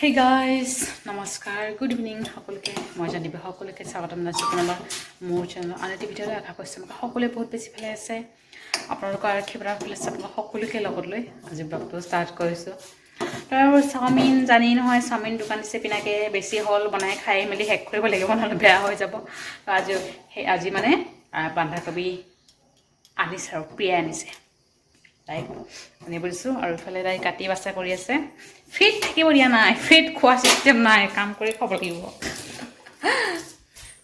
Hey guys, নমস্কাৰ good evening সকলোকে মই জানিব সকলোকে স্বাগতম জনাইছোঁ আপোনাৰ মোৰ চেনেল আনটি ভিডিঅ'লৈ আশা কৰিছোঁ সকলোৱে বহুত বেছি ভালে আছে আপোনালোকৰ আশীৰ্বাদ ভালে আছে আপোনালোক সকলোকে লগত লৈ আজি ব্লগটো ষ্টাৰ্ট কৰিছোঁ আৰু চাওমিন জানি নহয় চাওমিন দোকান দিছে পিনাকে বেছি হ'ল বনাই খাই মেলি শেষ কৰিব লাগিব নহ'লে বেয়া হৈ যাব আজি মানে বন্ধাকবি আনিছে আৰু প্ৰিয়া আনিছে তাইক আনিব দিছোঁ আৰু ইফালে তাই কাটি বাছা কৰি আছে ফিট থাকিব দিয়া নাই ফিট খোৱা চিষ্টেম নাই কাম কৰি খাব লাগিব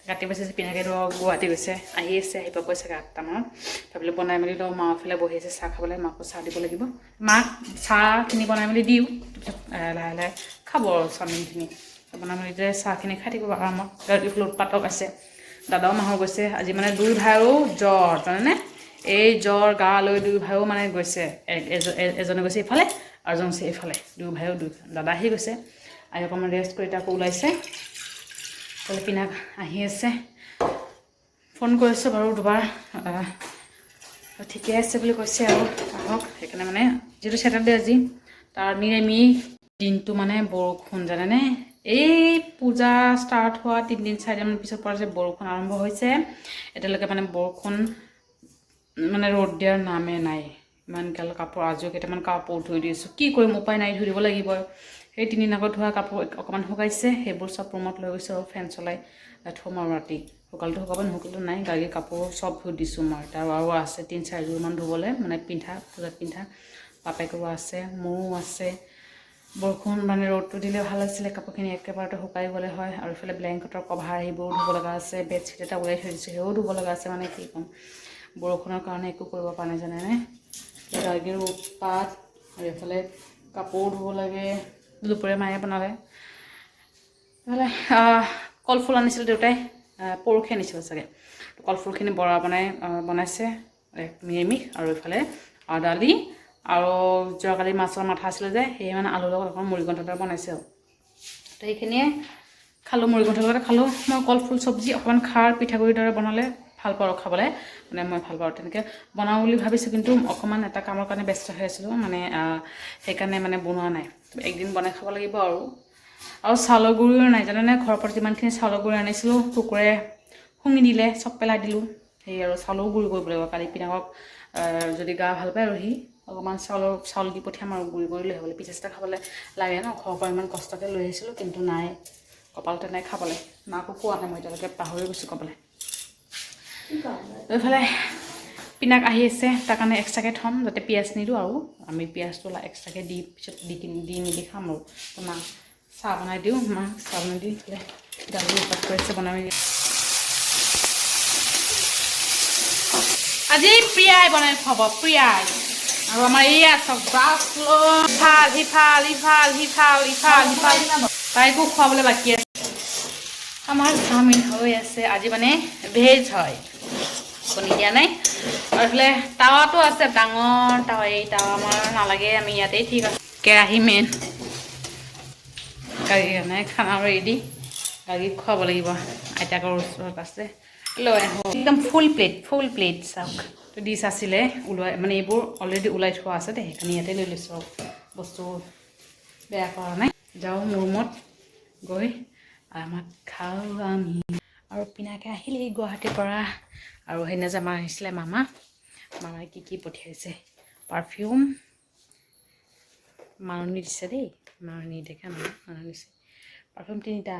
কাটি বাছে পিনাকে গুৱাহাটী গৈছে আহি আছে আহিব কৈছে 8টামানত ভাবিলে বনাই মেলি লওঁ মা ফালে বহি আছে চাহ খাবলৈ মাকো চাহ দিব লাগিব মাক চাহখিনি বনাই মেলি দিওঁ তাৰপিছত লাহে লাহে খাব আৰু চাওমিনখিনি বনাই মেলি যে চাহখিনি খাই থাকিব আৰামত ইফালে উৎপাতক আছে দাদাও মাহৰ গৈছে আজি মানে দুই ভাইৰো জ্বৰ জানেনে এই জ্বৰ গা লৈ দুই ভাইও মানে গৈছে এজনে গৈছে ইফালে আৰু এজন গৈছে এইফালে দুই ভাইও দাদা আহি গৈছে আহি অকণমান ৰেষ্ট কৰি তাকো ওলাইছে তাহলে পিনাক আহি আছে ফোন কৰিছোঁ বাৰু দুবাৰ ঠিকে আছে বুলি কৈছে আৰু আহক সেইকাৰণে মানে যিটো ছেটাৰডে আজি তাৰ নিৰামিষ দিনটো মানে বৰষুণ জানেনে এই পূজা ষ্টাৰ্ট হোৱা 3 4 পিছৰ পৰা যে বৰষুণ আৰম্ভ হৈছে এতিয়ালৈকে মানে বৰষুণ মানে ৰ'দ দিয়াৰ নামে নাই ইমানকাল কাপোৰ আজিও কেইটামান কাপোৰ ধুই দিছোঁ কি কৰিম উপায় নাই ধুই দিব লাগিব সেই 3 দিন আগত ধোৱা কাপোৰ অকণমান শুকাইছে সেইবোৰ চব ৰুমত লৈ গৈছোঁ আৰু ফেন চলাই থ'ম আৰু ৰাতি শুকালটো শুকাব নুশুকালেও নাই গাড়ীৰ কাপোৰ চব ধুই দিছোঁ মই তাৰ আৰু আছে 3 4 যোৰমান ধুবলৈ মানে পিন্ধা পূজাত পিন্ধা বাপেকৰো আছে মোৰো আছে বৰষুণ মানে ৰ'দটো দিলে ভাল আছিলে কাপোৰখিনি একেবাৰতে শুকাই গ'লে হয় আৰু ইফালে ব্লেংকেটৰ কভাৰ সেইবোৰো ধুব লগা আছে বেডশ্বীট এটা ওলাই থৈ দিছোঁ সেইও ধুব লগা আছে মানে কি ক'ম বৰষুণৰ কাৰণে একো কৰিব পৰা নাই জানেনে গাড়ীৰ উৎপাত আৰু এইফালে কাপোৰ ধুব লাগে দুপৰীয়া মায়ে বনালে নহ'লে কলফুল আনিছিল দেউতাই পৰহি আনিছিল চাগে কলফুলখিনি বৰা বনাইছে নিৰামিষ আৰু এইফালে দালি আৰু যোৱাকালি মাছৰ মাথা আছিলে যে সেয়ে মানে আলুৰ লগত অকণ মুড়িঘণ্ট এটা বনাইছে আৰু তো সেইখিনিয়ে খালোঁ মুড়িঘণ্টৰ লগতে খালোঁ মই কলফুল চব্জি অকণমান খাৰ পিঠাগুড়িৰ দৰে বনালে ভাল পাওঁ খাবলৈ মানে মই ভাল পাওঁ তেনেকৈ বনাওঁ বুলি ভাবিছোঁ কিন্তু অকণমান এটা কামৰ কাৰণে ব্যস্ত হৈ আছিলোঁ মানে সেইকাৰণে মানে বনোৱা নাই একদিন বনাই খাব লাগিব আৰু চাউলৰ গুড়িও নাই জানেনে ঘৰৰ পৰা যিমানখিনি চাউলৰ গুড়ি আনিছিলোঁ কুকুৰে শুঙি দিলে চব পেলাই দিলোঁ সেই আৰু চাউলৰ গুড়ি কৰিব লাগিব কালি পিনাকক যদি গা ভাল পায় আৰু সি অকণমান চাউল দি পঠিয়াম আৰু গুড়ি কৰি লৈ আহিবলৈ পিঠা চিঠা খাবলৈ লাগে ন ঘৰৰ পৰা ইমান কষ্টকৈ লৈ আহিছিলোঁ কিন্তু নাই কপালতে নাই খাবলৈ মাকো কোৱা নাই মই এতিয়ালৈকে পাহৰি গৈছোঁ ক'বলৈ এইফালে পিনাক আহি আছে তাৰ কাৰণে এক্সট্ৰাকৈ থ'ম যাতে পিঁয়াজ নিদিওঁ আৰু আমি পিঁয়াজটো এক্সট্ৰাকৈ দি পিছত দি মেলি খাম আৰু মাক চাহ বনাই দিওঁ মাক চাহ বনাই দি এইফালে দালি উৎপাত কৰিছে বনাই মেলি আজি প্ৰিয়াই বনাই খুৱাব প্ৰিয়াই আৰু আমাৰ এয়া চব বাছ সিফাল তাইকো খুৱাবলৈ বাকী আছে আমাৰ চাওমিন হৈ আছে আজি মানে ভেজ হয় কণী দিয়া নাই আৰু এইফালে টাৱাটো আছে ডাঙৰ টাৱা এই টাৱা আমাৰ নালাগে আমি ইয়াতেই ঠিক আছে কেৰাহী মেইন গাড়ীৰ কাৰণে খানা ৰেডি গাড়ীত খুৱাব লাগিব আইতাকৰ ওচৰত আছে লৈ আহোঁ একদম ফুল প্লেট চাওক ডিছ আছিলে ওলাই মানে এইবোৰ অলৰেডি ওলাই থোৱা আছে দেই সেইকাৰণে ইয়াতে লৈ লৈছোঁ আৰু বস্তু বেয়া কৰা নাই যাওঁ মোৰ ৰুমত গৈ আমাক খাওঁ আমি আৰু পিনাকে আহিলেই গুৱাহাটীৰ পৰা আৰু সেইদিনা যে আমাৰ আহিছিলে মামাই কি পঠিয়াইছে পাৰফিউম মাৰণি দিছে দেই মাৰণি দেখা নাই মাৰণি দিছে পাৰফিউম 3টা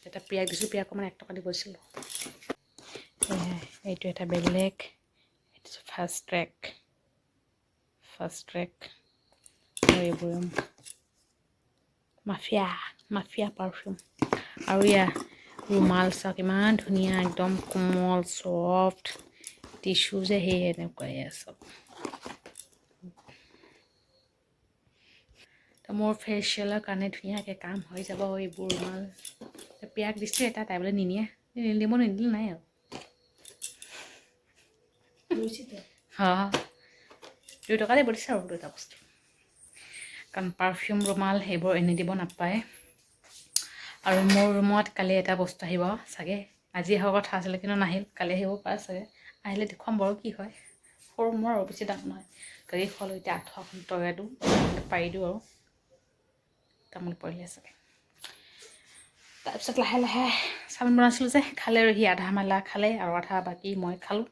এটা প্ৰিয়াক দিছোঁ প্ৰিয়াক অকণমান 1 টকা দি গৈছিলোঁ এইটো এটা বেলেগ এইটো ফাৰ্ষ্ট ট্ৰেক আৰু এইবোৰ মাফিয়া পাৰফিউম আৰু ৰুমাল চাওক ইমান ধুনীয়া একদম কোমল ছফ্ট টিচু যে সেই এনেকুৱাই আছে মোৰ ফেচিয়েলৰ কাৰণে ধুনীয়াকৈ কাম হৈ যাব এইবোৰ ৰুমাল পিয়াক দিছোঁ এটা তাই বোলে নিনিয়ে নিদিলে নাই আৰু 2 টকা দিব দিছে আৰু 2টা বস্তু কাৰণ পাৰফিউম ৰুমাল সেইবোৰ এনে দিব নাপায় আৰু মোৰ ৰুমত কালি এটা বস্তু আহিব চাগে আজি অহা কথা আছিলে কিন্তু নাহিল কালি আহিব পাৰে চাগে আহিলে দেখুৱাম বাৰু কি হয় সৰু মোৰ আৰু বেছি দাম নহয় গাড়ী খোৱালোঁ এতিয়া 800 টকাটো পাৰি দিওঁ আৰু তামোল পৰিলে চাগে তাৰপিছত লাহে লাহে চাওমিন বনাইছিলোঁ যে খালে আৰু সি আধা মেলা খালে আৰু আধা বাকী মই খালোঁ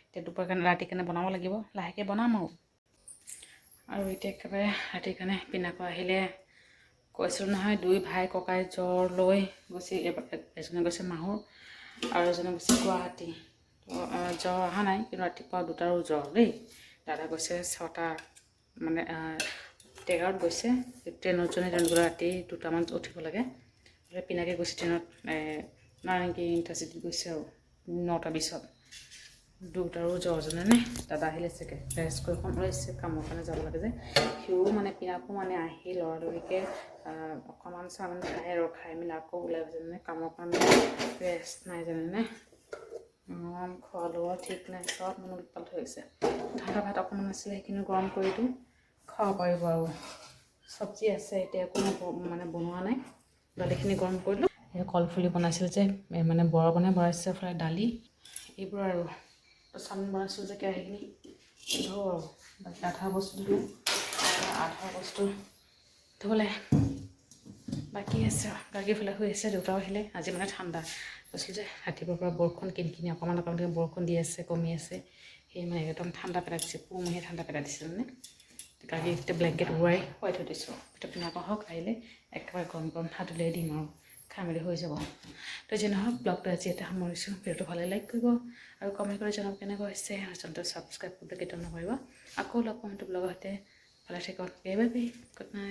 এতিয়া দুপৰীয়া কাৰণে ৰাতিৰ কাৰণে বনাব লাগিব লাহেকৈ বনাম আৰু এতিয়া একেবাৰে ৰাতিৰ কাৰণে পিনাকো আহিলে কৈছিলোঁ নহয় 2 ভাই ককাই জ্বৰ লৈ গৈছে এজনে গৈছে মাহুৰ আৰু এজনে গৈছে গুৱাহাটী জ্বৰ অহা নাই কিন্তু ৰাতিপুৱা দুটাৰো জ্বৰ দেই দাদা গৈছে 6টা মানে 11ত গৈছে ট্ৰেইনত জনে ৰাতি 2টামান উঠিব লাগে পিনাকে গৈছে ট্ৰেইনত নাৰেংগী ইণ্টাৰচিটিত গৈছে আৰু 9টা 20ত দুটাৰো জ্বৰ জানেনে দাদা আহিলে চাগে ৰেষ্ট কৰি ওলাইছে কামৰ কাৰণে যাব লাগে যে সিও মানে পিনাকো মানে আহি লৰালৰিকৈ অকণমান চাওমিন খাই আৰু খাই মেলি আকৌ ওলাই গৈছে মানে কামৰ কাৰণে ৰেষ্ট নাই জানেনে খোৱা লোৱা ঠিক নাই চব মানে উৎপাত হৈ গৈছে ঠাণ্ডা ভাত অকণমান আছিলে সেইখিনি গৰম কৰি দিওঁ খাব পাৰিব আৰু চব্জি আছে এতিয়া একো মানে বনোৱা নাই দালিখিনি গৰম কৰিলোঁ সেই কলফুলি বনাইছিল যে মানে বৰ বনাই বনাইছে ফ্ৰাই দালি এইবোৰ আৰু চাওমিন বনাইছিলোঁ যে কেৰাহীখিনি ধোওঁ আৰু বাকী আধা বস্তু ধুলোঁ আধা বস্তু ধুবলৈ বাকী আছে গাৰ্গীফালে শুই আছে দেউতাও আহিলে আজি মানে ঠাণ্ডা কৈছিলোঁ যে ৰাতিপুৱাৰ পৰা বৰষুণ কিনি অকণমান বৰষুণ দি আছে কমি আছে সেই মানে একদম ঠাণ্ডা পেলাই দিছে পুমহীয়া ঠাণ্ডা পেলাই দিছে মানে গাড়ী এতিয়া ব্লেংকেট উৰাই শুৱাই থৈ দিছোঁ এতিয়া পিনাক হওক আহিলে একেবাৰে গৰম গৰম ভাত উলিয়াই দিম আৰু খাই মেলি হৈ যাব তো যি নহওক ব্লগটো আজি এটা সামৰিছোঁ ভিডিঅ'টো ভালে লাইক কৰিব আৰু কমেণ্ট কৰি জনাব কেনেকুৱা হৈছে আৰু চেনেলটো ছাবস্ক্ৰাইব কৰিবলৈ কেতিয়াও নকৰিব আকৌ লগ পাম ব্লগৰ সৈতে ভালে থাকক বাই বাই গুড নাইট